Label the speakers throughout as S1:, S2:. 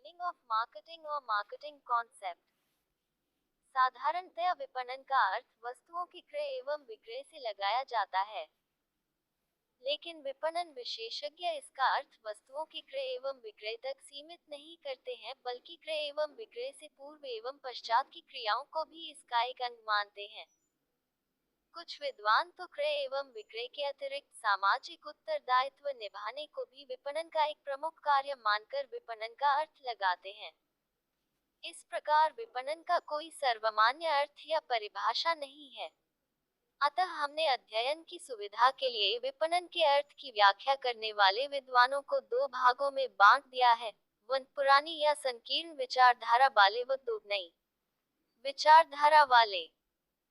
S1: Meaning of marketing और marketing concept. साधारणतया विपणन का अर्थ वस्तुओं की क्रय एवं विक्रय से लगाया जाता है, लेकिन विपणन विशेषज्ञ इसका अर्थ वस्तुओं की क्रय एवं विक्रय तक सीमित नहीं करते हैं, बल्कि क्रय एवं विक्रय से पूर्व एवं पश्चात की क्रियाओं को भी इसका एक अंग मानते हैं। कुछ विद्वान तो क्रय एवं विक्रय के अतिरिक्त सामाजिक उत्तरदायित्व निभाने को भी विपणन का एक प्रमुख कार्य मानकर विपणन का अर्थ लगाते हैं। इस प्रकार विपणन का कोई सर्वमान्य अर्थ या परिभाषा नहीं है। अतः हमने अध्ययन की सुविधा के लिए विपणन के अर्थ की व्याख्या करने वाले विद्वानों को दो भागों में बांट दिया है, वन पुरानी या संकीर्ण विचारधारा वाले व दो नई विचारधारा वाले।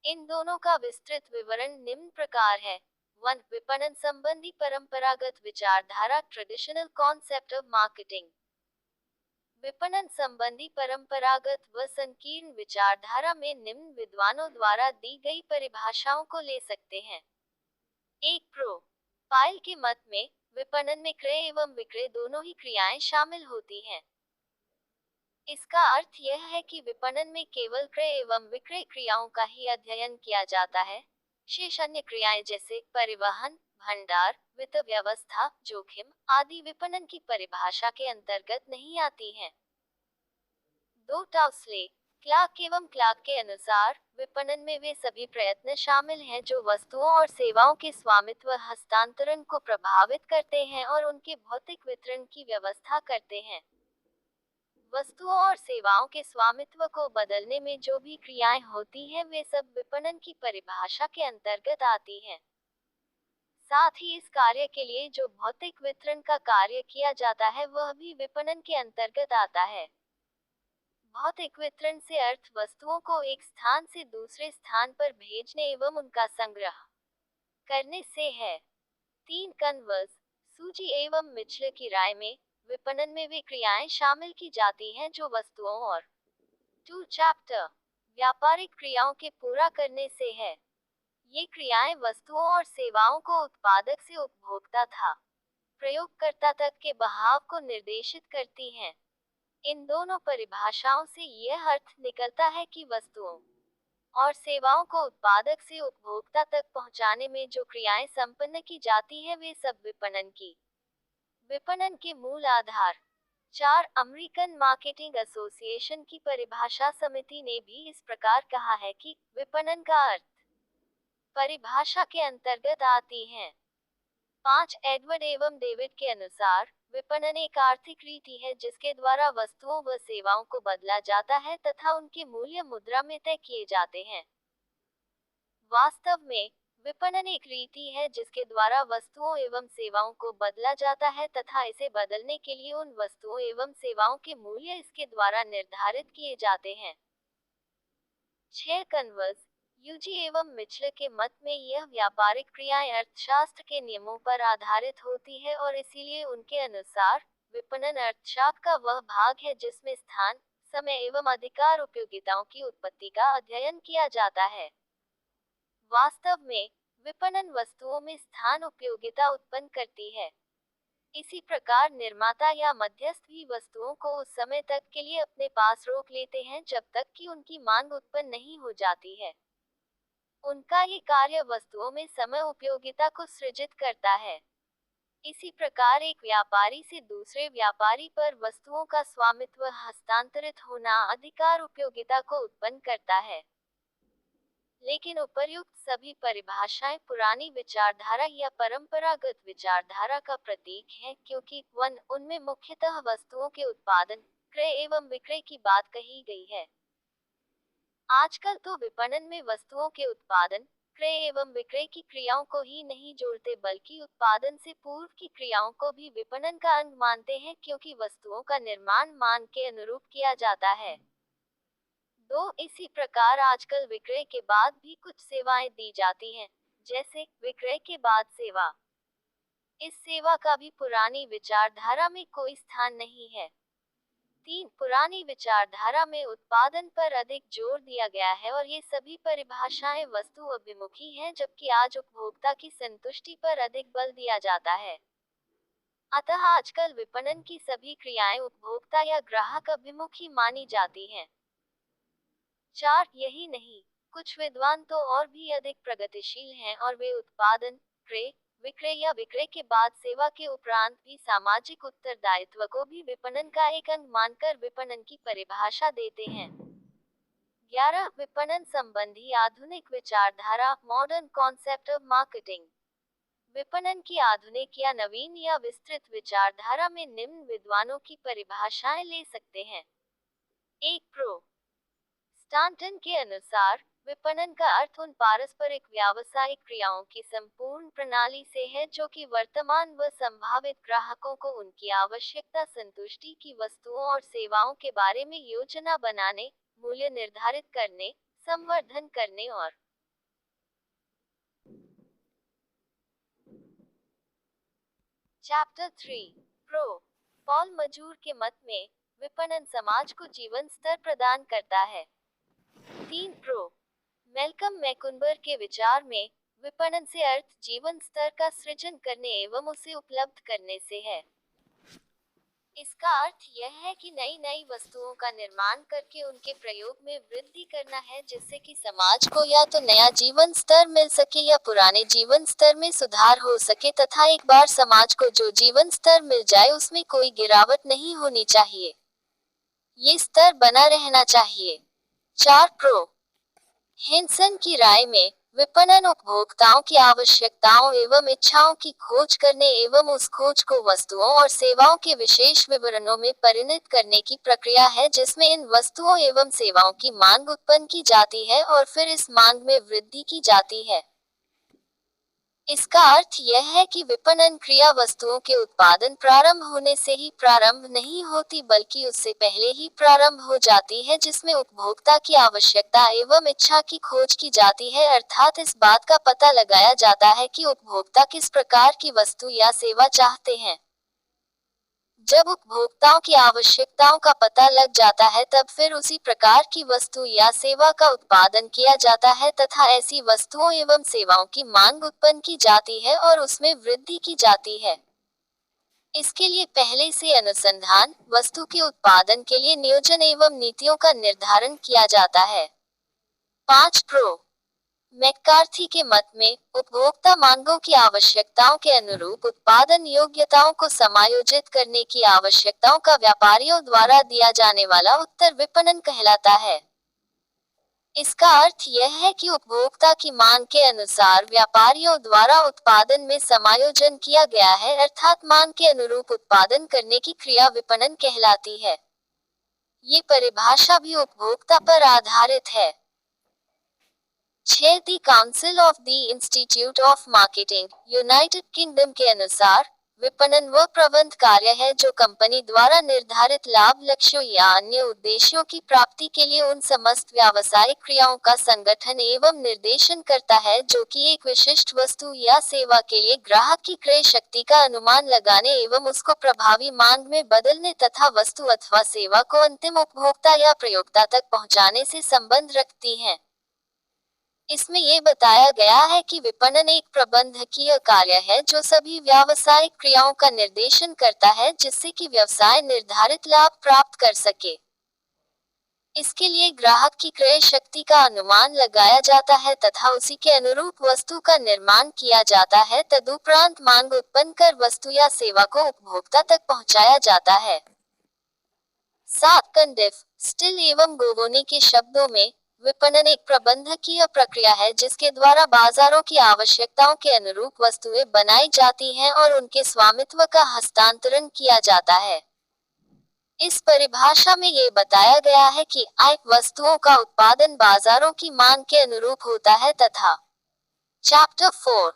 S1: इन दोनों का विस्तृत विवरण निम्न प्रकार है। वन, विपणन संबंधी परंपरागत विचारधारा, ट्रेडिशनल कॉन्सेप्ट ऑफ मार्केटिंग। विपणन संबंधी परंपरागत व संकीर्ण विचारधारा में निम्न विद्वानों द्वारा दी गई परिभाषाओं को ले सकते हैं। एक, पाइल के मत में विपणन में क्रय एवं विक्रय दोनों ही क्रियाएं शामिल होती हैं। इसका अर्थ यह है कि विपणन में केवल क्रय एवं विक्रय क्रियाओं का ही अध्ययन किया जाता है। शेष अन्य क्रियाएं जैसे परिवहन, भंडार, वित्त व्यवस्था, जोखिम आदि विपणन की परिभाषा के अंतर्गत नहीं आती हैं। दो, टाउसले, क्लार्क एवं क्लार्क के अनुसार विपणन में वे सभी प्रयत्न शामिल हैं जो वस्तुओं और सेवाओं के स्वामित्व हस्तांतरण को प्रभावित करते हैं और उनके भौतिक वितरण की व्यवस्था करते हैं। वस्तुओं और सेवाओं के स्वामित्व को बदलने में जो भी क्रियाएं होती हैं वे सब विपणन की परिभाषा के अंतर्गत आती हैं। साथ ही इस कार्य के लिए जो भौतिक वितरण का कार्य किया जाता है वह भी विपणन के अंतर्गत आता है। भौतिक वितरण से अर्थ वस्तुओं को एक स्थान से दूसरे स्थान पर भेजने एवं उनका संग्रह करने से है। 3, कन्वर्स, सूची एवं मिचल की राय में विपणन में वे क्रियाएं शामिल की जाती हैं जो वस्तुओं और 2 चैप्टर व्यापारिक क्रियाओं के पूरा करने से है। ये क्रियाएं वस्तुओं और सेवाओं को उत्पादक से उपभोक्ता था प्रयोगकर्ता तक के बहाव को निर्देशित करती हैं। इन दोनों परिभाषाओं से यह अर्थ निकलता है कि वस्तुओं और सेवाओं को उत्पादक से उपभोक्ता तक पहुंचाने में जो क्रियाएं संपन्न की जाती हैं वे सब विपणन के मूल आधार। 4, अमेरिकन मार्केटिंग एसोसिएशन की परिभाषा समिति ने भी इस प्रकार कहा है कि विपणन का अर्थ परिभाषा के अंतर्गत आती हैं। 5, एडवर्ड एवं डेविड के अनुसार विपणन एक आर्थिक रीति है जिसके द्वारा वस्तुओं व सेवाओं को बदला जाता है तथा उनके मूल्य मुद्रा में तय किए जाते हैं। वास्तव में विपणन एक रीति है जिसके द्वारा वस्तुओं एवं सेवाओं को बदला जाता है तथा इसे बदलने के लिए उन वस्तुओं एवं सेवाओं के मूल्य इसके द्वारा निर्धारित किए जाते हैं। 6, कन्वर्स, यूजी एवं मिचल के मत में यह व्यापारिक क्रियाएं अर्थशास्त्र के नियमों पर आधारित होती है और इसीलिए उनके अनुसार विपणन अर्थशास्त्र का वह भाग है जिसमें स्थान, समय एवं अधिकार उपयोगिताओं की उत्पत्ति का अध्ययन किया जाता है। वास्तव में विपणन वस्तुओं में स्थान उपयोगिता उत्पन्न करती है। इसी प्रकार निर्माता या मध्यस्थ भी वस्तुओं को उस समय तक के लिए अपने पास रोक लेते हैं जब तक कि उनकी मांग उत्पन्न नहीं हो जाती है। उनका ये कार्य वस्तुओं में समय उपयोगिता को सृजित करता है। इसी प्रकार एक व्यापारी से दूसरे व्यापारी पर वस्तुओं का स्वामित्व हस्तांतरित होना अधिकार उपयोगिता को उत्पन्न करता है। लेकिन उपर्युक्त सभी परिभाषाएं पुरानी विचारधारा या परंपरागत विचारधारा का प्रतीक हैं क्योंकि 1, उनमें मुख्यतः वस्तुओं के उत्पादन, क्रय एवं विक्रय की बात कही गई है। आजकल तो विपणन में वस्तुओं के उत्पादन, क्रय एवं विक्रय की क्रियाओं को ही नहीं जोड़ते बल्कि उत्पादन से पूर्व की क्रियाओं को भी विपणन का अंग मानते हैं क्योंकि वस्तुओं का निर्माण मांग के अनुरूप किया जाता है। 2, इसी प्रकार आजकल विक्रय के बाद भी कुछ सेवाएं दी जाती हैं, जैसे विक्रय के बाद सेवा। इस सेवा का भी पुरानी विचारधारा में कोई स्थान नहीं है। 3, पुरानी विचारधारा में उत्पादन पर अधिक जोर दिया गया है और ये सभी परिभाषाएं वस्तु अभिमुखी हैं जबकि आज उपभोक्ता की संतुष्टि पर अधिक बल दिया जाता है। अतः आजकल विपणन की सभी क्रियाएं उपभोक्ता या ग्राहक अभिमुख ही मानी जाती हैं। 4 यही नहीं, कुछ विद्वान तो और भी अधिक प्रगतिशील हैं और वे उत्पादन, क्रय, विक्रय या विक्रय के बाद सेवा के उपरांत भी सामाजिक उत्तरदायित्व को भी विपणन का एक अंग मानकर विपणन की परिभाषा देते हैं। 11 विपणन संबंधी आधुनिक विचारधारा, मॉडर्न कॉन्सेप्ट ऑफ मार्केटिंग। विपणन की आधुनिक या नवीन या विस्तृत विचारधारा में निम्न विद्वानों की परिभाषाएं ले सकते हैं। 1 प्रो स्टांटन के अनुसार विपणन का अर्थ उन पारस्परिक व्यावसायिक क्रियाओं की संपूर्ण प्रणाली से है जो कि वर्तमान व संभावित ग्राहकों को उनकी आवश्यकता संतुष्टि की वस्तुओं और सेवाओं के बारे में योजना बनाने, मूल्य निर्धारित करने, संवर्धन करने और चैप्टर 3 प्रो पॉल मजूर के मत में विपणन समाज को जीवन स्तर प्रदान करता है। 3 प्रो मेल्कम मैकुनबर के विचार में विपणन से अर्थ जीवन स्तर का सृजन करने एवं उसे उपलब्ध करने से है। इसका अर्थ यह है कि नई नई वस्तुओं का निर्माण करके उनके प्रयोग में वृद्धि करना है जिससे कि समाज को या तो नया जीवन स्तर मिल सके या पुराने जीवन स्तर में सुधार हो सके तथा एक बार समाज को जो जीवन स्तर मिल जाए उसमें कोई गिरावट नहीं होनी चाहिए। ये स्तर बना रहना चाहिए। 4 प्रो हिंसन की राय में विपणन उपभोक्ताओं की आवश्यकताओं एवं इच्छाओं की खोज करने एवं उस खोज को वस्तुओं और सेवाओं के विशेष विवरणों में परिणत करने की प्रक्रिया है जिसमें इन वस्तुओं एवं सेवाओं की मांग उत्पन्न की जाती है और फिर इस मांग में वृद्धि की जाती है। इसका अर्थ यह है कि विपणन क्रिया वस्तुओं के उत्पादन प्रारंभ होने से ही प्रारंभ नहीं होती बल्कि उससे पहले ही प्रारंभ हो जाती है जिसमें उपभोक्ता की आवश्यकता एवं इच्छा की खोज की जाती है अर्थात इस बात का पता लगाया जाता है कि उपभोक्ता किस प्रकार की वस्तु या सेवा चाहते हैं। जब उपभोक्ताओं की आवश्यकताओं का पता लग जाता है तब फिर उसी प्रकार की वस्तु या सेवा का उत्पादन किया जाता है तथा ऐसी वस्तुओं एवं सेवाओं की मांग उत्पन्न की जाती है और उसमें वृद्धि की जाती है। इसके लिए पहले से अनुसंधान, वस्तु के उत्पादन के लिए नियोजन एवं नीतियों का निर्धारण किया जाता है। 5 प्रो मैकार्थी के मत में उपभोक्ता मांगों की आवश्यकताओं के अनुरूप उत्पादन योग्यताओं को समायोजित करने की आवश्यकताओं का व्यापारियों द्वारा दिया जाने वाला उत्तर विपणन कहलाता है। इसका अर्थ यह है कि उपभोक्ता की मांग के अनुसार व्यापारियों द्वारा उत्पादन में समायोजन किया गया है अर्थात मांग के अनुरूप उत्पादन करने की क्रिया विपणन कहलाती है। ये परिभाषा भी उपभोक्ता पर आधारित है। 6 दी council of the institute of marketing, United kingdom के अनुसार विपणन वह प्रबंध कार्य है जो कंपनी द्वारा निर्धारित लाभ लक्ष्यों या अन्य उद्देश्यों की प्राप्ति के लिए उन समस्त व्यावसायिक क्रियाओं का संगठन एवं निर्देशन करता है जो कि एक विशिष्ट वस्तु या सेवा के लिए ग्राहक की क्रय शक्ति का अनुमान लगाने एवं उसको प्रभावी मांग में बदलने तथा वस्तु अथवा सेवा को अंतिम उपभोक्ता या प्रयोक्ता तक पहुंचाने से संबंध रखती है। इसमें ये बताया गया है कि विपणन एक प्रबंधकीय कार्य है जो सभी व्यावसायिक क्रियाओं का निर्देशन करता है जिससे कि व्यवसाय निर्धारित लाभ प्राप्त कर सके। इसके लिए ग्राहक की क्रय शक्ति का अनुमान लगाया जाता है तथा उसी के अनुरूप वस्तु का निर्माण किया जाता है तदुपरांत मांग उत्पन्न कर वस्तु या सेवा को उपभोक्ता तक पहुंचाया जाता है। 7 कंडेफ स्टिल एवं गोगोनी के शब्दों में विपणन एक प्रबंधकीय प्रक्रिया है जिसके द्वारा बाजारों की आवश्यकताओं के अनुरूप वस्तुएं बनाई जाती हैं और उनके स्वामित्व का हस्तांतरण किया जाता है। इस परिभाषा में ये बताया गया है कि वस्तुओं का उत्पादन बाजारों की मांग के अनुरूप होता है तथा चैप्टर 4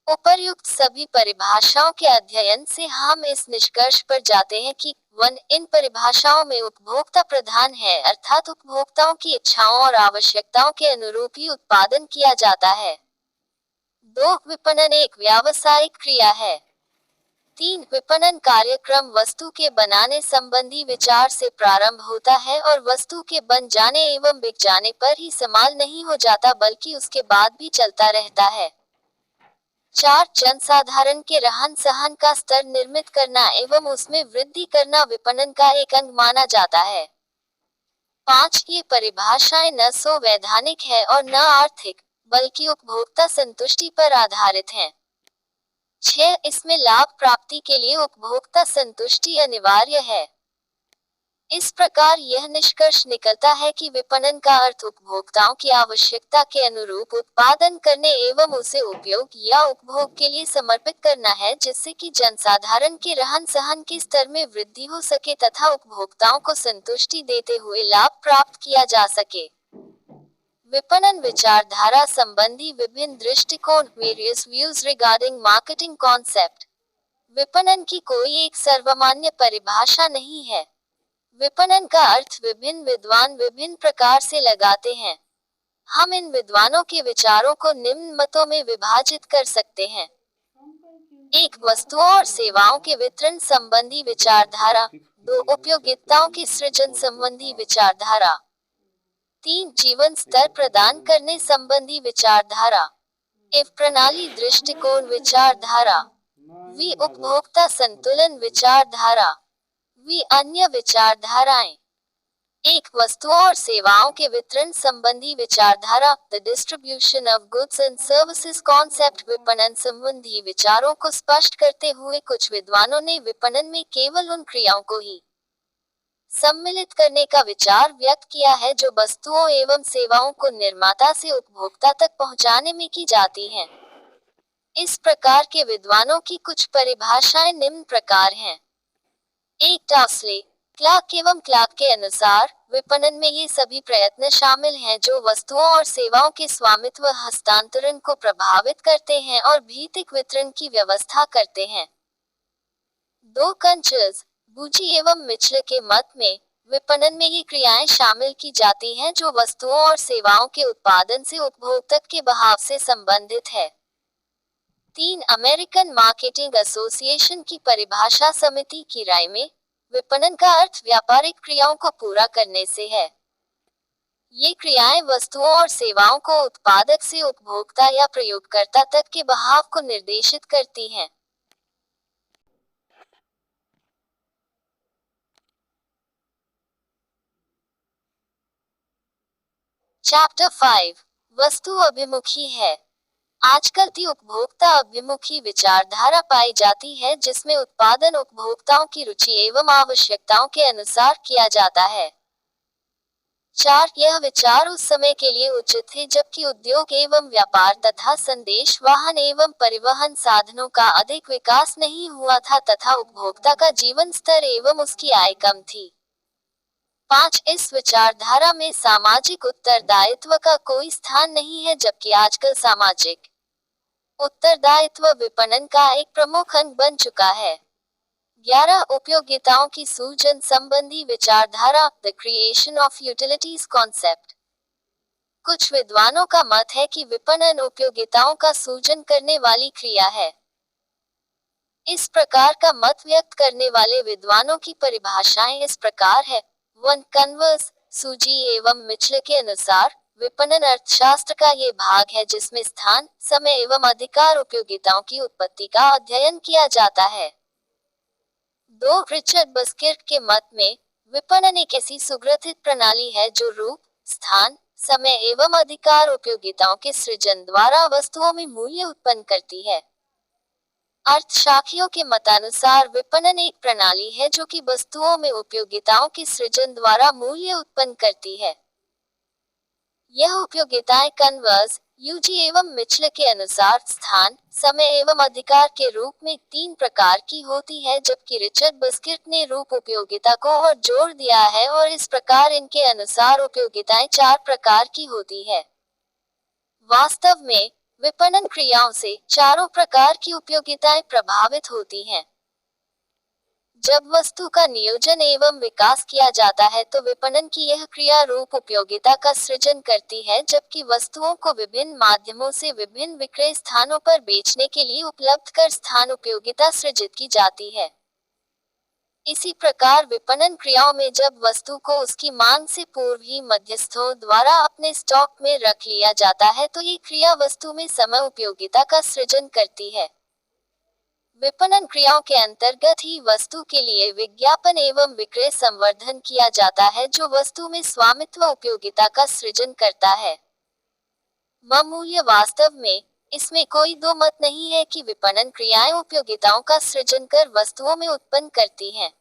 S1: उपर्युक्त सभी परिभाषाओं के अध्ययन से हम इस निष्कर्ष पर जाते हैं कि 1 इन परिभाषाओं में उपभोक्ता प्रधान है अर्थात उपभोक्ताओं की इच्छाओं और आवश्यकताओं के अनुरूप ही उत्पादन किया जाता है। 2 विपणन एक व्यावसायिक क्रिया है। 3 विपणन कार्यक्रम वस्तु के बनाने संबंधी विचार से प्रारंभ होता है और वस्तु के बन जाने एवं बिक जाने पर ही समाप्त नहीं हो जाता बल्कि उसके बाद भी चलता रहता है। 4 जनसाधारण के रहन सहन का स्तर निर्मित करना एवं उसमें वृद्धि करना विपणन का एक अंग माना जाता है। 5 ये परिभाषाएं न संवैधानिक है और न आर्थिक, बल्कि उपभोक्ता संतुष्टि पर आधारित हैं। 6 इसमें लाभ प्राप्ति के लिए उपभोक्ता संतुष्टि अनिवार्य है। इस प्रकार यह निष्कर्ष निकलता है कि विपणन का अर्थ उपभोक्ताओं की आवश्यकता के अनुरूप उत्पादन करने एवं उसे उपयोग या उपभोग के लिए समर्पित करना है, जिससे कि जनसाधारण के रहन सहन के स्तर में वृद्धि हो सके तथा उपभोक्ताओं को संतुष्टि देते हुए लाभ प्राप्त किया जा सके। विपणन विचारधारा संबंधी विभिन्न दृष्टिकोण, various views regarding marketing concept. विपणन की कोई एक सर्वमान्य परिभाषा नहीं है। विपणन का अर्थ विभिन्न विद्वान विभिन्न प्रकार से लगाते हैं। हम इन विद्वानों के विचारों को निम्न मतों में विभाजित कर सकते हैं। 1 वस्तुओं और सेवाओं के वितरण संबंधी विचारधारा। 2 उपयोगिताओं के सृजन संबंधी विचारधारा। 3 जीवन स्तर प्रदान करने संबंधी विचारधारा। एफ प्रणाली दृष्टिकोण विचारधारा। वी उपभोक्ता संतुलन विचारधारा। वी अन्य विचारधाराएं। 1 वस्तुओं और सेवाओं के वितरण संबंधी विचारधारा। The distribution of goods and services concept. विपणन संबंधी विचारों को स्पष्ट करते हुए कुछ विद्वानों ने विपणन में केवल उन क्रियाओं को ही सम्मिलित करने का विचार व्यक्त किया है जो वस्तुओं एवं सेवाओं को निर्माता से उपभोक्ता तक पहुंचाने में की जाती हैं। इस प्रकार के विद्वानों की कुछ परिभाषाएं निम्न प्रकार हैं। 1 टॉसले, क्लार्क एवं क्लार्क के अनुसार विपणन में ये सभी प्रयत्न शामिल हैं जो वस्तुओं और सेवाओं के स्वामित्व हस्तांतरण को प्रभावित करते हैं और भौतिक वितरण की व्यवस्था करते हैं। 2 कंचर्स, बूची एवं मिचल के मत में विपणन में ये क्रियाएं शामिल की जाती हैं जो वस्तुओं और सेवाओं के उत्पादन से उपभोग तक के बहाव से संबंधित है। 3 अमेरिकन मार्केटिंग एसोसिएशन की परिभाषा समिति की राय में विपणन का अर्थ व्यापारिक क्रियाओं को पूरा करने से है। ये क्रियाएं वस्तुओं और सेवाओं को उत्पादक से उपभोक्ता या प्रयोगकर्ता तक के बहाव को निर्देशित करती हैं। चैप्टर 5 वस्तु अभिमुखी है। आजकल की उपभोक्ता अभिमुखी विचारधारा पाई जाती है जिसमें उत्पादन उपभोक्ताओं की रुचि एवं आवश्यकताओं के अनुसार किया जाता है। 4 यह विचार उस समय के लिए उचित थे जबकि उद्योग एवं व्यापार तथा संदेश वाहन एवं परिवहन साधनों का अधिक विकास नहीं हुआ था तथा उपभोक्ता का जीवन स्तर एवं उसकी आय कम थी। 5 इस विचारधारा में सामाजिक उत्तरदायित्व का कोई स्थान नहीं है जबकि आजकल सामाजिक उत्तरदायित्व विपणन का एक प्रमुख अंग बन चुका है। 11 उपयोगिताओं की सृजन संबंधी विचारधारा। The creation of utilities concept. कुछ विद्वानों का मत है कि विपणन उपयोगिताओं का सृजन करने वाली क्रिया है। इस प्रकार का मत व्यक्त करने वाले विद्वानों की परिभाषाएं इस प्रकार है। 1 कन्वर्स, सूजी एवं मिचल के अनुसार विपणन अर्थशास्त्र का ये भाग है जिसमें स्थान, समय एवं अधिकार उपयोगिताओं की उत्पत्ति का अध्ययन किया जाता है। 2 रिचर्ड बस्किर्क के मत में विपणन एक ऐसी सुग्रथित प्रणाली है जो रूप, स्थान, समय एवं अधिकार उपयोगिताओं के सृजन द्वारा वस्तुओं में मूल्य उत्पन्न करती है। अर्थशास्त्रियों के मतानुसार विपणन एक प्रणाली है जो कि वस्तुओं में उपयोगिताओं के सृजन द्वारा मूल्य उत्पन्न करती है। यह उपयोगिताएं कन्वर्स, यूजी एवं मिचल के अनुसार स्थान, समय एवं अधिकार के रूप में 3 प्रकार की होती है जबकि रिचर्ड बस्किर्क ने रूप उपयोगिता को और जोड़ दिया है और इस प्रकार इनके अनुसार उपयोगिताएं 4 प्रकार की होती है। वास्तव में विपणन क्रियाओं से चारों प्रकार की उपयोगिताएं प्रभावित होती हैं। जब वस्तु का नियोजन एवं विकास किया जाता है तो विपणन की यह क्रिया रूप उपयोगिता का सृजन करती है जबकि वस्तुओं को विभिन्न माध्यमों से विभिन्न विक्रय स्थानों पर बेचने के लिए उपलब्ध कर स्थान उपयोगिता सृजित की जाती है। इसी प्रकार विपणन क्रियाओं में जब वस्तु को उसकी मांग से पूर्व ही मध्यस्थों द्वारा अपने स्टॉक में रख लिया जाता है तो ये क्रिया वस्तु में समय उपयोगिता का सृजन करती है। विपणन क्रियाओं के अंतर्गत ही वस्तु के लिए विज्ञापन एवं विक्रय संवर्धन किया जाता है जो वस्तु में स्वामित्व उपयोगिता का सृजन करता है। मूल्य वास्तव में इसमें कोई दो मत नहीं है कि विपणन क्रियाएं उपयोगिताओं का सृजन कर वस्तुओं में उत्पन्न करती हैं।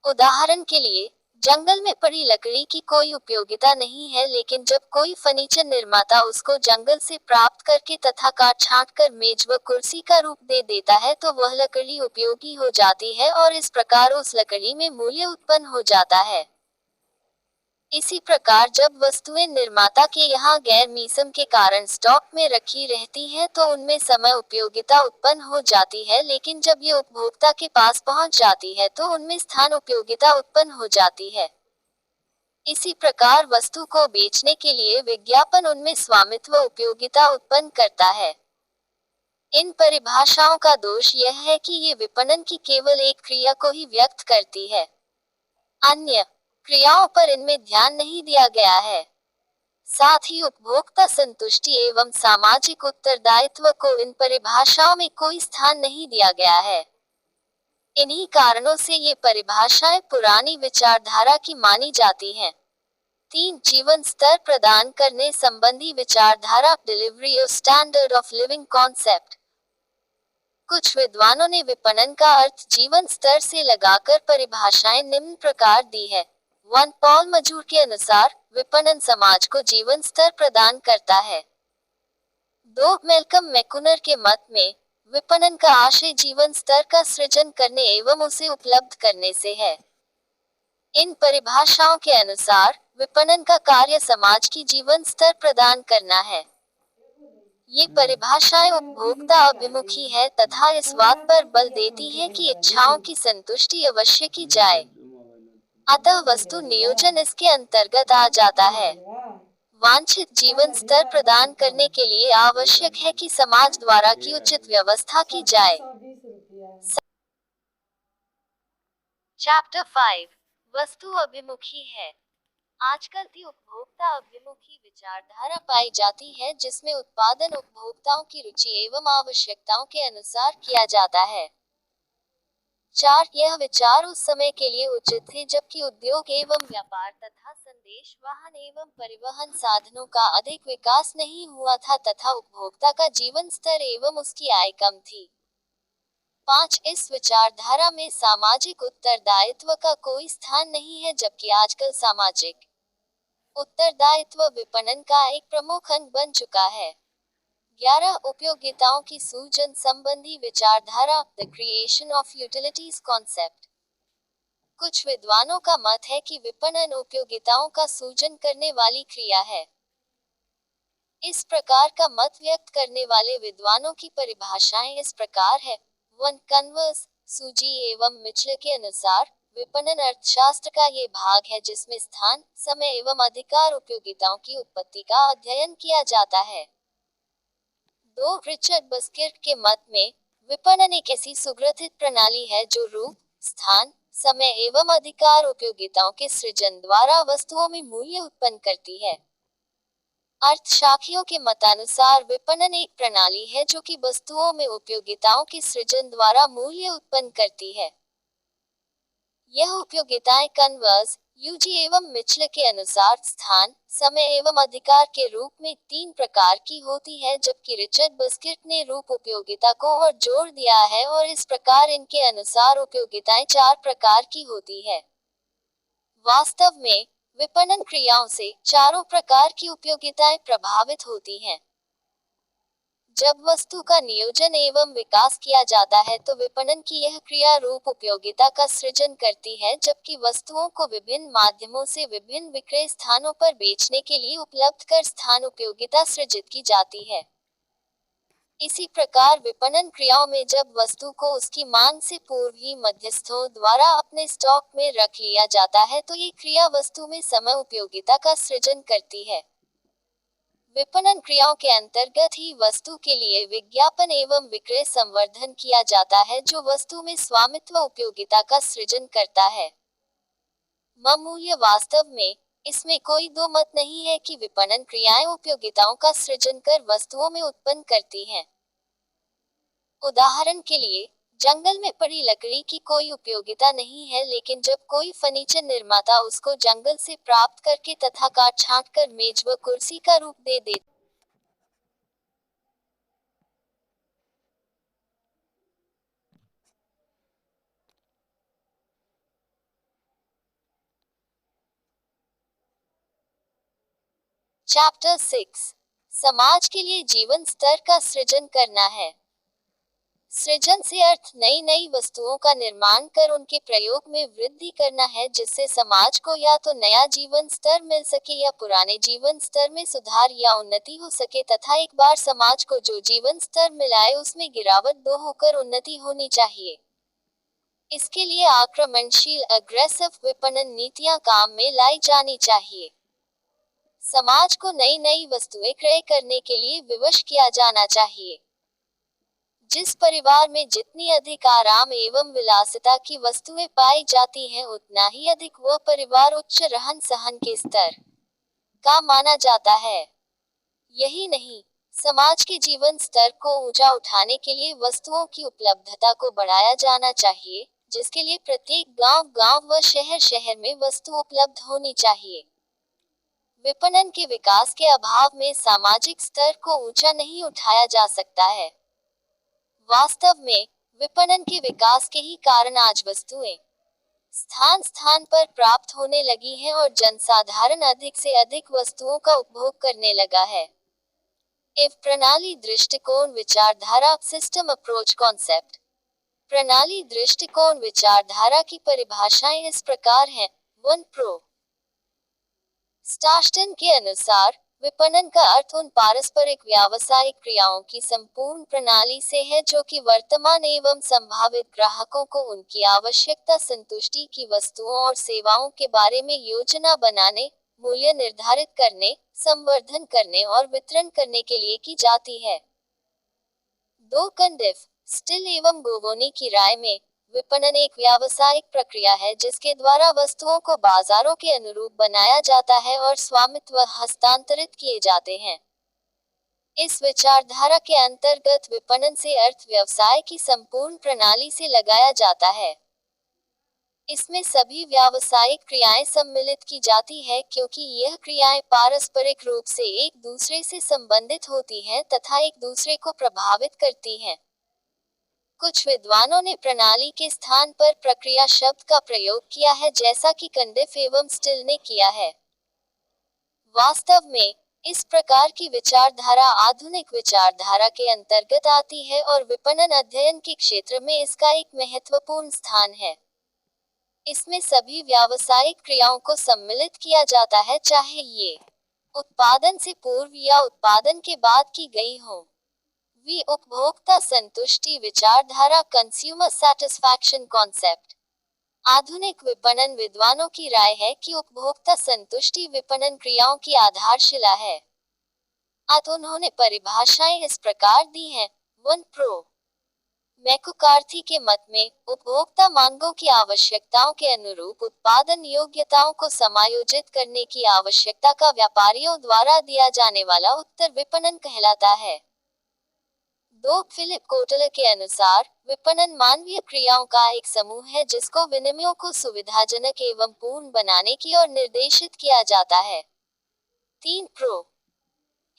S1: उदाहरण के लिए जंगल में पड़ी लकड़ी की कोई उपयोगिता नहीं है, लेकिन जब कोई फर्नीचर निर्माता उसको जंगल से प्राप्त करके तथा काट छांट कर मेज व कुर्सी का रूप दे देता है तो वह लकड़ी उपयोगी हो जाती है और इस प्रकार उस लकड़ी में मूल्य उत्पन्न हो जाता है। इसी प्रकार जब वस्तुएं निर्माता के यहाँ गैर मीसम के कारण स्टॉक में रखी रहती हैं तो उनमें समय उपयोगिता उत्पन्न हो जाती है, लेकिन जब ये उपभोक्ता के पास पहुंच जाती है तो उनमें स्थान उपयोगिता उत्पन्न हो जाती है। इसी प्रकार वस्तु को बेचने के लिए विज्ञापन उनमें स्वामित्व उपयोगिता उत्पन्न करता है। इन परिभाषाओं का दोष यह है कि ये विपणन की केवल एक क्रिया को ही व्यक्त करती है, अन्य क्रियाओं पर इनमें ध्यान नहीं दिया गया है। साथ ही उपभोक्ता संतुष्टि एवं सामाजिक उत्तरदायित्व को इन परिभाषाओं में कोई स्थान नहीं दिया गया है। इन्हीं कारणों से ये परिभाषाएं पुरानी विचारधारा की मानी जाती हैं। 3 जीवन स्तर प्रदान करने संबंधी विचारधारा, delivery of standard of living concept. कुछ विद्वानों ने विपणन का अर्थ जीवन स्तर से लगाकर परिभाषाएं निम्न प्रकार दी है। 1 पॉल मजूर के अनुसार विपणन समाज को जीवन स्तर प्रदान करता है। 2 मैल्कम मैकुनर के मत में विपणन का आशय जीवन स्तर का सृजन करने एवं उसे उपलब्ध करने से है। इन परिभाषाओं के अनुसार विपणन का कार्य समाज की जीवन स्तर प्रदान करना है। ये परिभाषाएं उपभोक्ता अभिमुखी है तथा इस बात पर बल देती है कि इच्छाओं की संतुष्टि अवश्य की जाए, अतः वस्तु नियोजन इसके अंतर्गत आ जाता है। वांछित जीवन स्तर प्रदान करने के लिए आवश्यक है कि समाज द्वारा की उचित व्यवस्था की जाए। चैप्टर 5 वस्तु अभिमुखी है। आजकल की उपभोक्ता अभिमुखी विचारधारा पाई जाती है जिसमें उत्पादन उपभोक्ताओं की रुचि एवं आवश्यकताओं के अनुसार किया जाता है। 4 यह विचार उस समय के लिए उचित थे जबकि उद्योग एवं व्यापार तथा संदेश वाहन एवं परिवहन साधनों का अधिक विकास नहीं हुआ था तथा उपभोक्ता का जीवन स्तर एवं उसकी आय कम थी। 5 इस विचारधारा में सामाजिक उत्तरदायित्व का कोई स्थान नहीं है जबकि आजकल सामाजिक उत्तरदायित्व विपणन का एक प्रमुख अंग बन चुका है। 11 उपयोगिताओं की सूजन संबंधी विचारधारा, the creation of utilities concept. कुछ विद्वानों का मत है कि विपणन उपयोगिताओं का सूजन करने वाली क्रिया है। इस प्रकार का मत व्यक्त करने वाले विद्वानों की परिभाषाएं इस प्रकार है। 1 कन्वर्स, सूजी एवं मिचल के अनुसार विपणन अर्थशास्त्र का ये भाग है जिसमें स्थान, समय एवं अधिकार उपयोगिताओं की उत्पत्ति का अध्ययन किया जाता है। 2 रिचर्ड बस्किर्क के मत में विपणन एक ऐसी सुग्रथित प्रणाली है जो रूप, स्थान, समय एवं अधिकार उपयोगिताओं के सृजन द्वारा वस्तुओं में मूल्य उत्पन्न करती है। अर्थशास्त्रियों के मतानुसार विपणन एक प्रणाली है जो कि वस्तुओं में उपयोगिताओं के सृजन द्वारा मूल्य उत्पन्न करती है। यह उपयोगिताएं कन्वर्स, यूजी एवं मिचल के अनुसार स्थान, समय एवं अधिकार के रूप में 3 प्रकार की होती है जबकि रिचर्ड बस्किर्क ने रूप उपयोगिता को और जोड़ दिया है और इस प्रकार इनके अनुसार उपयोगिताएं 4 प्रकार की होती है। वास्तव में विपणन क्रियाओं से चारों प्रकार की उपयोगिताएं प्रभावित होती हैं। जब वस्तु का नियोजन एवं विकास किया जाता है तो विपणन की यह क्रिया रूप उपयोगिता का सृजन करती है जबकि वस्तुओं को विभिन्न माध्यमों से विभिन्न विक्रय स्थानों पर बेचने के लिए उपलब्ध कर स्थान उपयोगिता सृजित की जाती है। इसी प्रकार विपणन क्रियाओं में जब वस्तु को उसकी मांग से पूर्व ही मध्यस्थों द्वारा अपने स्टॉक में रख लिया जाता है तो ये क्रिया वस्तु में समय उपयोगिता का सृजन करती है। विपणन क्रियाओं के अंतर्गत ही वस्तु के लिए विज्ञापन एवं विक्रय संवर्धन किया जाता है जो वस्तु में स्वामित्व उपयोगिता का सृजन करता है। मूल्य वास्तव में इसमें कोई दो मत नहीं है कि विपणन क्रियाएं उपयोगिताओं का सृजन कर वस्तुओं में उत्पन्न करती हैं। उदाहरण के लिए, जंगल में पड़ी लकड़ी की कोई उपयोगिता नहीं है, लेकिन जब कोई फर्नीचर निर्माता उसको जंगल से प्राप्त करके तथा काट छांट कर मेज व कुर्सी का रूप दे दे। चैप्टर 6 समाज के लिए जीवन स्तर का सृजन करना है। सृजन से अर्थ नई नई वस्तुओं का निर्माण कर उनके प्रयोग में वृद्धि करना है, जिससे समाज को या तो नया जीवन स्तर मिल सके या पुराने जीवन स्तर में सुधार या उन्नति हो सके, तथा एक बार समाज को जो जीवन स्तर मिलाए उसमें गिरावट दो होकर उन्नति होनी चाहिए। इसके लिए आक्रमणशील अग्रेसिव विपणन नीतियां काम में लाई जानी चाहिए। समाज को नई नई वस्तुएं क्रय करने के लिए विवश किया जाना चाहिए। जिस परिवार में जितनी अधिक आराम एवं विलासिता की वस्तुएं पाई जाती हैं, उतना ही अधिक वह परिवार उच्च रहन सहन के स्तर का माना जाता है। यही नहीं, समाज के जीवन स्तर को ऊंचा उठाने के लिए वस्तुओं की उपलब्धता को बढ़ाया जाना चाहिए, जिसके लिए प्रत्येक गांव व शहर शहर में वस्तु उपलब्ध होनी चाहिए। विपणन के विकास के अभाव में सामाजिक स्तर को ऊंचा नहीं उठाया जा सकता है। वास्तव में विपणन के विकास के ही कारण आज वस्तुएं स्थान स्थान पर प्राप्त होने लगी हैं और जनसाधारण अधिक से अधिक वस्तुओं का उपभोग करने लगा है। इफ प्रणाली दृष्टिकोण विचारधारा सिस्टम अप्रोच कॉन्सेप्ट। प्रणाली दृष्टिकोण विचारधारा की परिभाषाएं इस प्रकार हैं। 1 प्रो स्टार्स्टन के अनुसार विपणन का अर्थ उन पारस्परिक व्यावसायिक क्रियाओं की संपूर्ण प्रणाली से है जो कि वर्तमान एवं संभावित ग्राहकों को उनकी आवश्यकता संतुष्टि की वस्तुओं और सेवाओं के बारे में योजना बनाने, मूल्य निर्धारित करने, संवर्धन करने और वितरण करने के लिए की जाती है। 2 कंडिफ स्टिल एवं गोगोनी की राय में विपणन एक व्यावसायिक प्रक्रिया है जिसके द्वारा वस्तुओं को बाजारों के अनुरूप बनाया जाता है और स्वामित्व हस्तांतरित किए जाते हैं। इस विचारधारा के अंतर्गत विपणन से अर्थ व्यवसाय की संपूर्ण प्रणाली से लगाया जाता है। इसमें सभी व्यावसायिक क्रियाएं सम्मिलित की जाती है, क्योंकि यह क्रियाएं पारस्परिक रूप से एक दूसरे से संबंधित होती हैं तथा एक दूसरे को प्रभावित करती हैं। कुछ विद्वानों ने प्रणाली के स्थान पर प्रक्रिया शब्द का प्रयोग किया है, जैसा कि कंडिफ एवं स्टिल ने किया है। वास्तव में इस प्रकार की विचारधारा आधुनिक विचारधारा के अंतर्गत आती है और विपणन अध्ययन के क्षेत्र में इसका एक महत्वपूर्ण स्थान है। इसमें सभी व्यावसायिक क्रियाओं को सम्मिलित किया जाता है, चाहे ये उत्पादन से पूर्व या उत्पादन के बाद की गई हो। उपभोक्ता संतुष्टि विचारधारा कंज्यूमर सैटिस्फैक्शन कॉन्सेप्ट। आधुनिक विपणन विद्वानों की राय है कि उपभोक्ता संतुष्टि विपणन क्रियाओं की आधारशिला है। उन्होंने परिभाषाएं इस प्रकार दी हैं। 1 प्रो मैककार्थी के मत में उपभोक्ता मांगों की आवश्यकताओं के अनुरूप उत्पादन योग्यताओं को समायोजित करने की आवश्यकता का व्यापारियों द्वारा दिया जाने वाला उत्तर विपणन कहलाता है। 2 फिलिप कोटलर के अनुसार विपणन मानवीय क्रियाओं का एक समूह है जिसको विनिमयों को सुविधाजनक एवं पूर्ण बनाने की ओर निर्देशित किया जाता है। 3 प्रो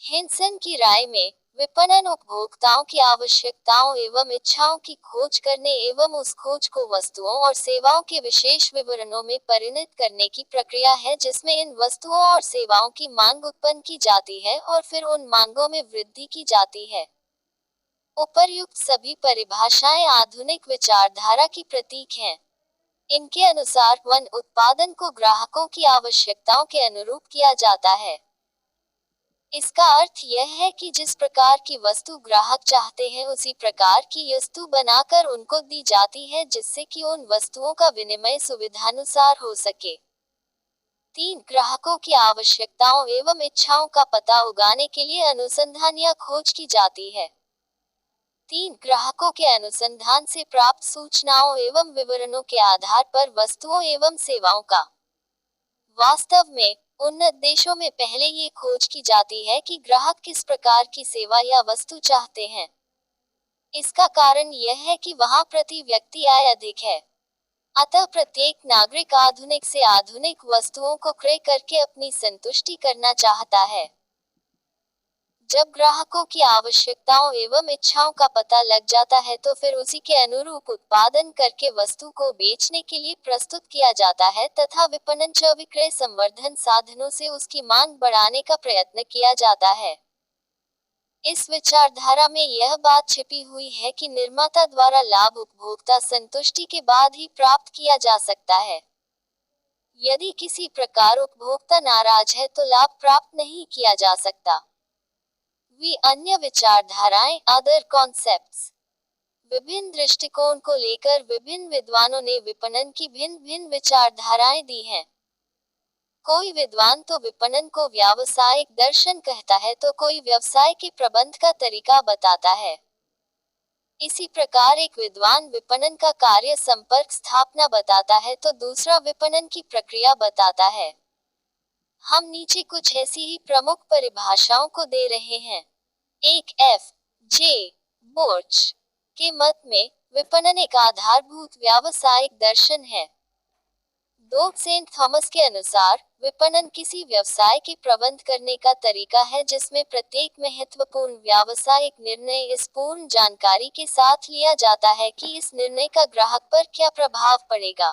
S1: हिंसन की राय में विपणन उपभोक्ताओं की आवश्यकताओं एवं इच्छाओं की खोज करने एवं उस खोज को वस्तुओं और सेवाओं के विशेष विवरणों में परिणत करने की प्रक्रिया है, जिसमें इन वस्तुओं और सेवाओं की मांग उत्पन्न की जाती है और फिर उन मांगों में वृद्धि की जाती है। उपर्युक्त सभी परिभाषाएं आधुनिक विचारधारा की प्रतीक हैं। इनके अनुसार 1 उत्पादन को ग्राहकों की आवश्यकताओं के अनुरूप किया जाता है। इसका अर्थ यह है कि जिस प्रकार की वस्तु ग्राहक चाहते हैं उसी प्रकार की वस्तु बनाकर उनको दी जाती है, जिससे कि उन वस्तुओं का विनिमय सुविधानुसार हो सके। 3 ग्राहकों की आवश्यकताओं एवं इच्छाओं का पता लगाने के लिए अनुसंधान या खोज की जाती है। 3 ग्राहकों के अनुसंधान से प्राप्त सूचनाओं एवं विवरणों के आधार पर वस्तुओं एवं सेवाओं का। वास्तव में उन्नत देशों में पहले ये खोज की जाती है कि ग्राहक किस प्रकार की सेवा या वस्तु चाहते हैं। इसका कारण यह है कि वहां प्रति व्यक्ति आय अधिक है। अतः प्रत्येक नागरिक आधुनिक से आधुनिक वस्तुओं को क्रय करके अपनी संतुष्टि करना चाहता है। जब ग्राहकों की आवश्यकताओं एवं इच्छाओं का पता लग जाता है तो फिर उसी के अनुरूप उत्पादन करके वस्तु को बेचने के लिए प्रस्तुत किया जाता है तथा विपणन च विक्रय संवर्धन साधनों से उसकी मांग बढ़ाने का प्रयत्न किया जाता है। इस विचारधारा में यह बात छिपी हुई है कि निर्माता द्वारा लाभ उपभोक्ता संतुष्टि के बाद ही प्राप्त किया जा सकता है। यदि किसी प्रकार उपभोक्ता नाराज है तो लाभ प्राप्त नहीं किया जा सकता। अन्य विचारधाराएं अदर कॉन्सेप्ट्स। विभिन्न दृष्टिकोण को लेकर विभिन्न विद्वानों ने विपणन की भिन्न भिन्न विचारधाराएं दी हैं। कोई विद्वान तो विपणन को व्यावसायिक दर्शन कहता है तो कोई व्यवसाय के प्रबंध का तरीका बताता है। इसी प्रकार एक विद्वान विपणन का कार्य संपर्क स्थापना बताता है तो दूसरा विपणन की प्रक्रिया बताता है। हम नीचे कुछ ऐसी ही प्रमुख परिभाषाओं को दे रहे हैं। एक F.J. बोर्च के मत में विपणन एक आधारभूत व्यावसायिक दर्शन है। 2 सेंट थॉमस के अनुसार विपणन किसी व्यवसाय के प्रबंध करने का तरीका है जिसमें प्रत्येक महत्वपूर्ण व्यावसायिक निर्णय इस पूर्ण जानकारी के साथ लिया जाता है कि इस निर्णय का ग्राहक पर क्या प्रभाव पड़ेगा।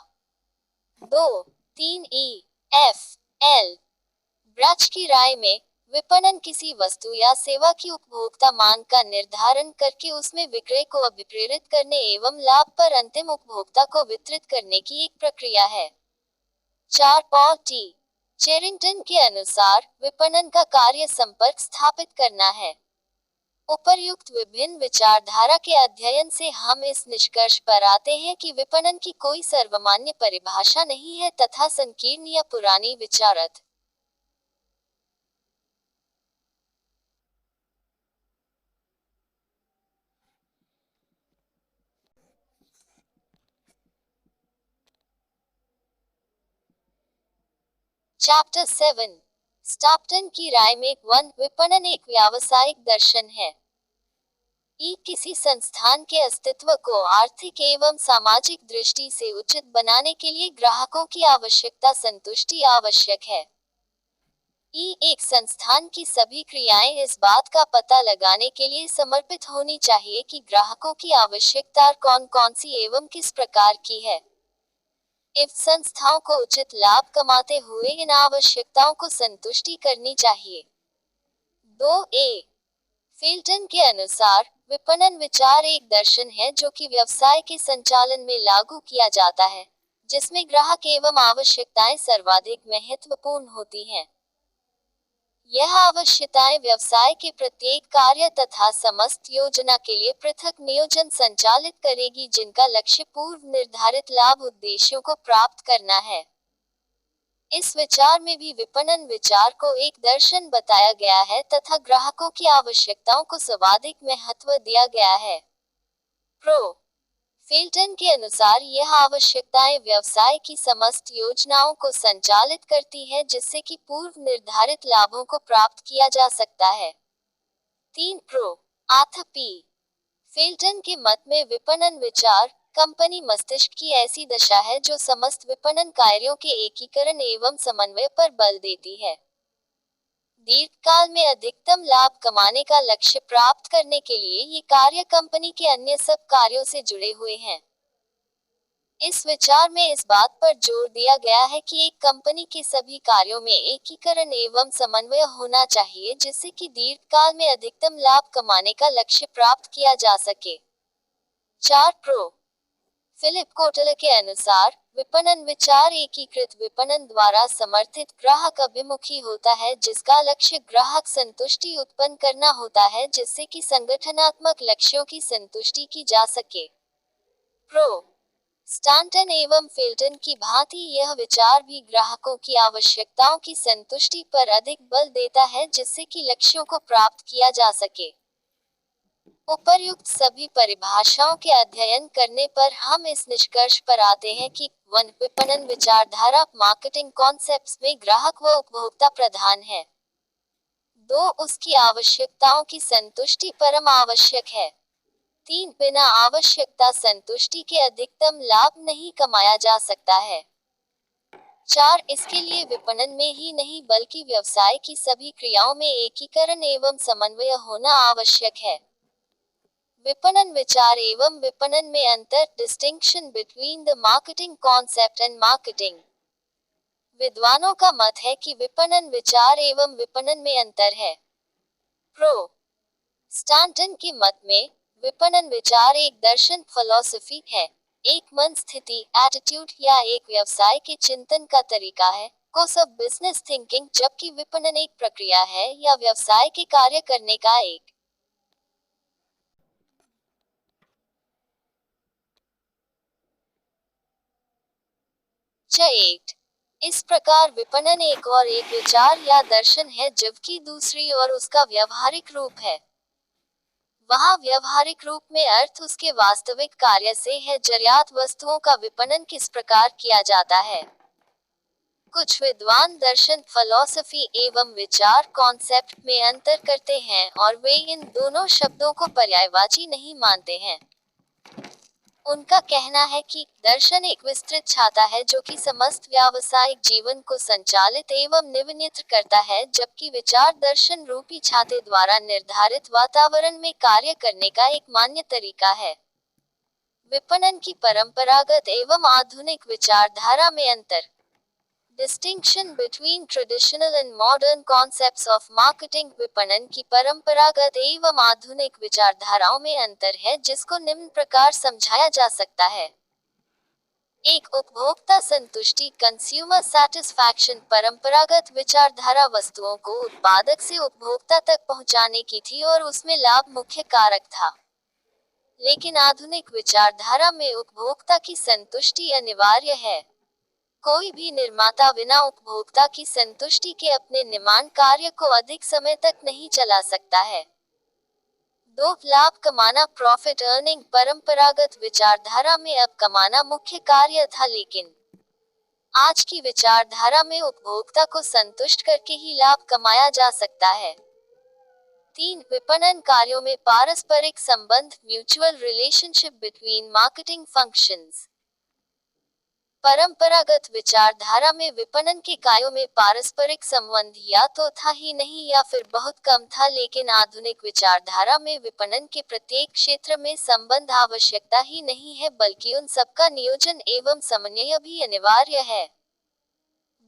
S1: 2-3 E.F.L. ब्राच की राय में विपणन किसी वस्तु या सेवा की उपभोक्ता मांग का निर्धारण करके उसमें विक्रय को अभिप्रेरित करने एवं लाभ पर अंतिम उपभोक्ता को वितरित करने की एक प्रक्रिया है। 4 पॉल टी चेरिंगटन के अनुसार विपणन का कार्य संपर्क स्थापित करना है। उपर्युक्त विभिन्न विचारधारा के अध्ययन से हम इस निष्कर्ष पर आते हैं कि विपणन की कोई सर्वमान्य परिभाषा नहीं है तथा संकीर्ण या पुरानी विचारत चैप्टर 7 स्टाप्टन की राय में 1 विपणन एक व्यावसायिक दर्शन है। किसी संस्थान के अस्तित्व को आर्थिक एवं सामाजिक दृष्टि से उचित बनाने के लिए ग्राहकों की आवश्यकता संतुष्टि आवश्यक है। एक संस्थान की सभी क्रियाएं इस बात का पता लगाने के लिए समर्पित होनी चाहिए कि ग्राहकों की आवश्यकता कौन कौन सी एवं किस प्रकार की है। संस्थाओं को उचित लाभ कमाते हुए इन आवश्यकताओं को संतुष्टि करनी चाहिए। 2 फील्टन के अनुसार विपणन विचार एक दर्शन है जो कि व्यवसाय के संचालन में लागू किया जाता है, जिसमें ग्राहक एवं आवश्यकताएं सर्वाधिक महत्वपूर्ण होती हैं। यह आवश्यकताएं व्यवसाय के प्रत्येक कार्य तथा समस्त योजना के लिए पृथक नियोजन संचालित करेगी जिनका लक्ष्य पूर्व निर्धारित लाभ उद्देश्यों को प्राप्त करना है। इस विचार में भी विपणन विचार को एक दर्शन बताया गया है तथा ग्राहकों की आवश्यकताओं को सर्वाधिक महत्व दिया गया है। फील्टन के अनुसार यह आवश्यकताएं व्यवसाय की समस्त योजनाओं को संचालित करती है जिससे कि पूर्व निर्धारित लाभों को प्राप्त किया जा सकता है। 3 फील्टन के मत में विपणन विचार कंपनी मस्तिष्क की ऐसी दशा है जो समस्त विपणन कार्यों के एकीकरण एवं समन्वय पर बल देती है। दीर्घकाल में अधिकतम लाभ कमाने का लक्ष्य प्राप्त करने के लिए ये कार्य कंपनी के अन्य सब कार्यों से जुड़े हुए हैं। इस विचार में इस बात पर जोर दिया गया है कि एक कंपनी के सभी कार्यों में एकीकरण एवं समन्वय होना चाहिए जिससे कि दीर्घकाल में अधिकतम लाभ कमाने का लक्ष्य प्राप्त किया जा सके। 4 फिलिप कोटलर के अनुसार विपणन विचार एकीकृत विपणन द्वारा समर्थित ग्राहक अभिमुखी होता है जिसका लक्ष्य ग्राहक संतुष्टि उत्पन्न करना होता है जिससे कि संगठनात्मक लक्ष्यों की संतुष्टि की जा सके। स्टांटन एवं फिल्टन की भांति यह विचार भी ग्राहकों की आवश्यकताओं की संतुष्टि पर अधिक बल देता है जिससे कि लक्ष्यों को प्राप्त किया जा सके। उपर्युक्त सभी परिभाषाओं के अध्ययन करने पर हम इस निष्कर्ष पर आते हैं कि वन विपणन विचारधारा मार्केटिंग कॉन्सेप्ट्स में ग्राहक व उपभोक्ता प्रधान है। दो, उसकी आवश्यकताओं की संतुष्टि परम आवश्यक है। 3, बिना आवश्यकता संतुष्टि के अधिकतम लाभ नहीं कमाया जा सकता है। 4, इसके लिए विपणन में ही नहीं बल्कि व्यवसाय की सभी क्रियाओं में एकीकरण एवं समन्वय होना आवश्यक है। विपणन विचार एवं विपणन में अंतर, distinction between the marketing concept and marketing. विद्वानों का मत है कि विपणन विचार एवं विपणन में अंतर है। प्रो स्टांटन के मत में विपणन विचार एक दर्शन फिलॉसफी है, एक मन स्थिति एटीट्यूड या एक व्यवसाय के चिंतन का तरीका है, कोर्स ऑफ बिजनेस थिंकिंग, जबकि विपणन एक प्रक्रिया है या व्यवसाय के कार्य करने का एक 8। इस प्रकार विपणन एक और एक विचार या दर्शन है जबकि दूसरी और उसका व्यवहारिक रूप है। वहाँ व्यवहारिक रूप में अर्थ उसके वास्तविक कार्य से है। जरूरत वस्तुओं का विपणन किस प्रकार किया जाता है। कुछ विद्वान दर्शन फिलॉसफी एवं विचार कॉन्सेप्ट में अंतर करते हैं और वे इन दोनों शब्दों को पर्यायवाची नहीं मानते हैं। उनका कहना है कि दर्शन एक विस्तृत छाता है जो कि समस्त व्यावसायिक जीवन को संचालित एवं नियंत्रित करता है, जबकि विचार दर्शन रूपी छाते द्वारा निर्धारित वातावरण में कार्य करने का एक मान्य तरीका है। विपणन की परंपरागत एवं आधुनिक विचारधारा में अंतर, distinction between traditional and modern concepts of marketing. विपणन की परंपरागत एवं आधुनिक विचारधाराओं में अंतर है जिसको निम्न प्रकार समझाया जा सकता है। एक, उपभोक्ता संतुष्टि कंज्यूमर सैटिस्फैक्शन। परंपरागत विचारधारा वस्तुओं को उत्पादक से उपभोक्ता तक पहुंचाने की थी और उसमें लाभ मुख्य कारक था। लेकिन आधुनिक विचारधारा में उपभोक्ता की संतुष्टि अनिवार्य है। कोई भी निर्माता बिना उपभोक्ता की संतुष्टि के अपने निर्माण कार्य को अधिक समय तक नहीं चला सकता है। 2, लाभ कमाना प्रॉफिट अर्निंग। परंपरागत विचारधारा में अब कमाना मुख्य कार्य था, लेकिन आज की विचारधारा में उपभोक्ता को संतुष्ट करके ही लाभ कमाया जा सकता है। 3, विपणन कार्यों में पारस्परिक संबंध mutual relationship between marketing functions. परंपरागत विचारधारा में विपणन के कार्यों में पारस्परिक संबंध या तो था ही नहीं या फिर बहुत कम था, लेकिन आधुनिक विचारधारा में विपणन के प्रत्येक क्षेत्र में संबंध आवश्यकता ही नहीं है बल्कि उन सबका नियोजन एवं समन्वय भी अनिवार्य है।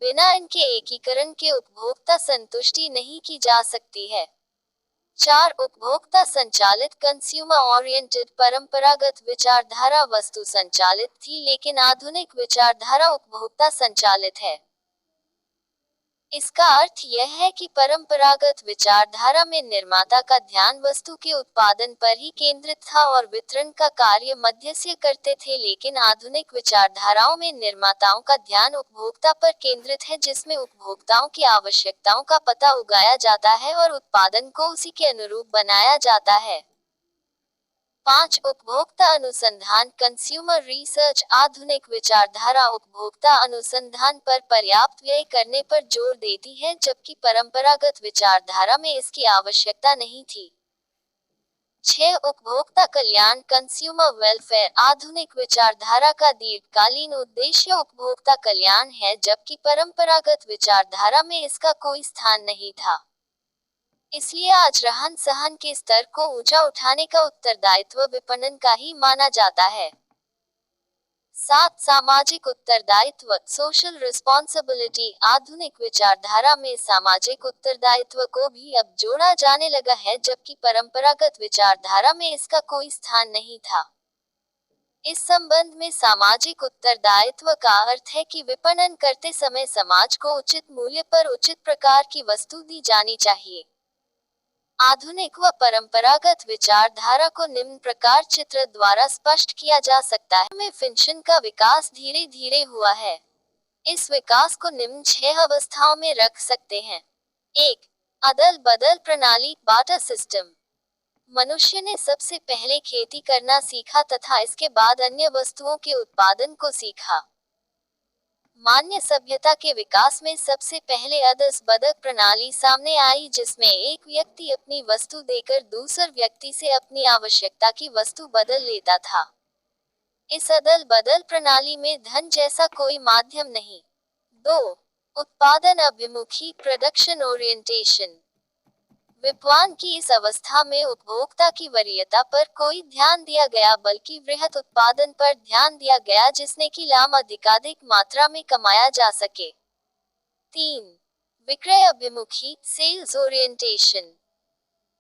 S1: बिना इनके एकीकरण के उपभोक्ता संतुष्टि नहीं की जा सकती है। 4, उपभोक्ता संचालित कंज्यूमर ओरिएंटेड। परंपरागत विचारधारा वस्तु संचालित थी लेकिन आधुनिक विचारधारा उपभोक्ता संचालित है। इसका अर्थ यह है कि परंपरागत विचारधारा में निर्माता का ध्यान वस्तु के उत्पादन पर ही केंद्रित था और वितरण का कार्य मध्यस्थी करते थे, लेकिन आधुनिक विचारधाराओं में निर्माताओं का ध्यान उपभोक्ता पर केंद्रित है जिसमें उपभोक्ताओं की आवश्यकताओं का पता उगाया जाता है और उत्पादन को उसी के अनुरूप बनाया जाता है। 5, उपभोक्ता अनुसंधान कंज्यूमर रिसर्च। आधुनिक विचारधारा उपभोक्ता अनुसंधान पर पर्याप्त व्यय करने पर जोर देती है जबकि परंपरागत विचारधारा में इसकी आवश्यकता नहीं थी। 6, उपभोक्ता कल्याण कंज्यूमर वेलफेयर। आधुनिक विचारधारा का दीर्घकालीन उद्देश्य उपभोक्ता कल्याण है जबकि परंपरागत विचारधारा में इसका कोई स्थान नहीं था। इसलिए आज रहन सहन के स्तर को ऊंचा उठाने का उत्तरदायित्व विपणन का ही माना जाता है। 7, सामाजिक उत्तरदायित्व सोशल रिस्पॉन्सिबिलिटी। आधुनिक विचारधारा में सामाजिक उत्तरदायित्व को भी अब जोड़ा जाने लगा है जबकि परंपरागत विचारधारा में इसका कोई स्थान नहीं था। इस संबंध में सामाजिक उत्तरदायित्व का अर्थ है कि विपणन करते समय समाज को उचित मूल्य पर उचित प्रकार की वस्तु दी जानी चाहिए। आधुनिक व परंपरागत विचारधारा को निम्न प्रकार चित्र द्वारा स्पष्ट किया जा सकता है। में फिंशन का विकास धीरे धीरे हुआ है। इस विकास को निम्न 6 अवस्थाओं में रख सकते हैं। 1. अदल बदल प्रणाली, बार्टर सिस्टम। मनुष्य ने सबसे पहले खेती करना सीखा तथा इसके बाद अन्य वस्तुओं के उत्पादन को सीखा। मानव सभ्यता के विकास में सबसे पहले अदल बदल प्रणाली सामने आई, जिसमें एक व्यक्ति अपनी वस्तु देकर दूसर व्यक्ति से अपनी आवश्यकता की वस्तु बदल लेता था। इस अदल बदल प्रणाली में धन जैसा कोई माध्यम नहीं। 2. उत्पादन अभिमुखी, प्रोडक्शन ओरिएंटेशन। विपणन की इस अवस्था में उपभोक्ता की वरीयता पर कोई ध्यान दिया गया, बल्कि वृहत उत्पादन पर ध्यान दिया गया, जिसने की लाभ अधिकाधिक मात्रा में कमाया जा सके। 3. विक्रय अभिमुखी, सेल्स ओरिएंटेशन।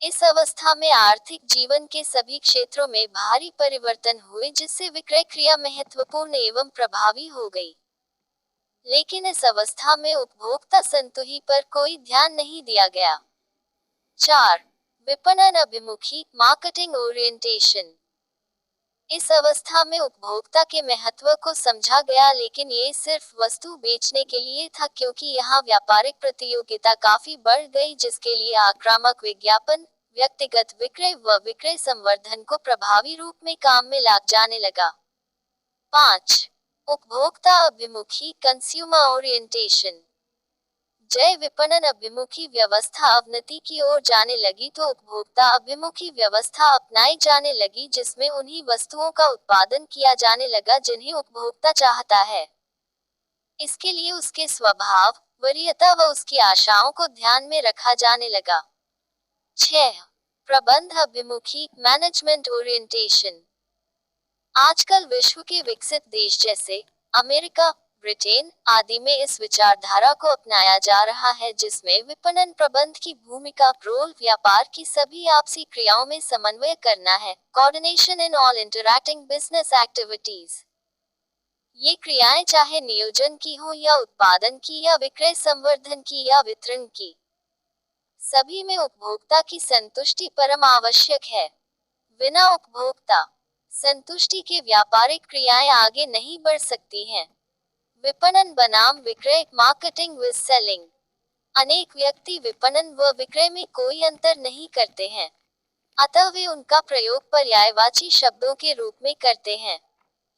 S1: इस अवस्था में आर्थिक जीवन के सभी क्षेत्रों में भारी परिवर्तन हुए, जिससे विक्रय क्रिया महत्वपूर्ण एवं प्रभावी हो गई। लेकिन इस अवस्था में उपभोक्ता संतुष्टि पर कोई ध्यान नहीं दिया गया। 4. विपणन अभिमुखी, मार्केटिंग ओरिएंटेशन। इस अवस्था में उपभोक्ता के महत्व को समझा गया, लेकिन ये सिर्फ वस्तु बेचने के लिए था, क्योंकि यहाँ व्यापारिक प्रतियोगिता काफी बढ़ गई, जिसके लिए आक्रामक विज्ञापन, व्यक्तिगत विक्रय व विक्रय संवर्धन को प्रभावी रूप में काम में ला जाने लगा। 5. उपभोक्ता अभिमुखी, कंज्यूमर ओरिएंटेशन। जब विपणन अभिमुखी व्यवस्था अवनति की ओर जाने लगी तो उपभोक्ता अभिमुखी व्यवस्था अपनाई जाने लगी, जिसमें उन्हीं वस्तुओं का उत्पादन किया जाने लगा जिन्हें उपभोक्ता चाहता है। इसके लिए उसके स्वभाव, वरीयता व उसकी आशाओं को ध्यान में रखा जाने लगा। 6. प्रबंध अभिमुखी, मैनेजमेंट ओरिएंटेशन। आजकल विश्व के विकसित देश जैसे अमेरिका, ब्रिटेन आदि में इस विचारधारा को अपनाया जा रहा है, जिसमें विपणन प्रबंध की भूमिका रोल व्यापार की सभी आपसी क्रियाओं में समन्वय करना है, coordination in all interacting business activities. ये क्रियाएं चाहे नियोजन की हो या उत्पादन की या विक्रय संवर्धन की या वितरण की, सभी में उपभोक्ता की संतुष्टि परम आवश्यक है। बिना उपभोक्ता संतुष्टि के व्यापारिक क्रियाएं आगे नहीं बढ़ सकती हैं। विपणन बनाम विक्रय, मार्केटिंग विद सेलिंग। अनेक व्यक्ति विपणन व विक्रय में कोई अंतर नहीं करते हैं, अतः वे उनका प्रयोग पर्यायवाची शब्दों के रूप में करते हैं।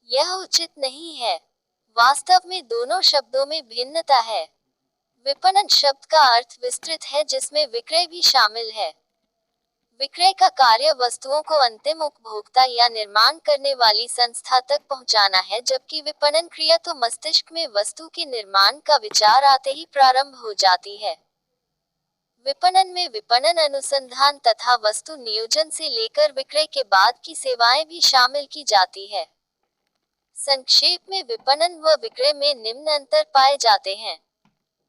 S1: यह उचित नहीं है। वास्तव में दोनों शब्दों में भिन्नता है। विपणन शब्द का अर्थ विस्तृत है, जिसमें विक्रय भी शामिल है। विक्रय का कार्य वस्तुओं को अंतिम उपभोक्ता या निर्माण करने वाली संस्था तक पहुंचाना है, जबकि विपणन क्रिया तो मस्तिष्क में वस्तु के निर्माण का विचार आते ही प्रारंभ हो जाती है। विपणन में विपणन अनुसंधान तथा वस्तु नियोजन से लेकर विक्रय के बाद की सेवाएं भी शामिल की जाती है। संक्षेप में विपणन व विक्रय में निम्न अंतर पाए जाते हैं।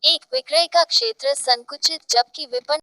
S1: 1. विक्रय का क्षेत्र संकुचित, जबकि विपणन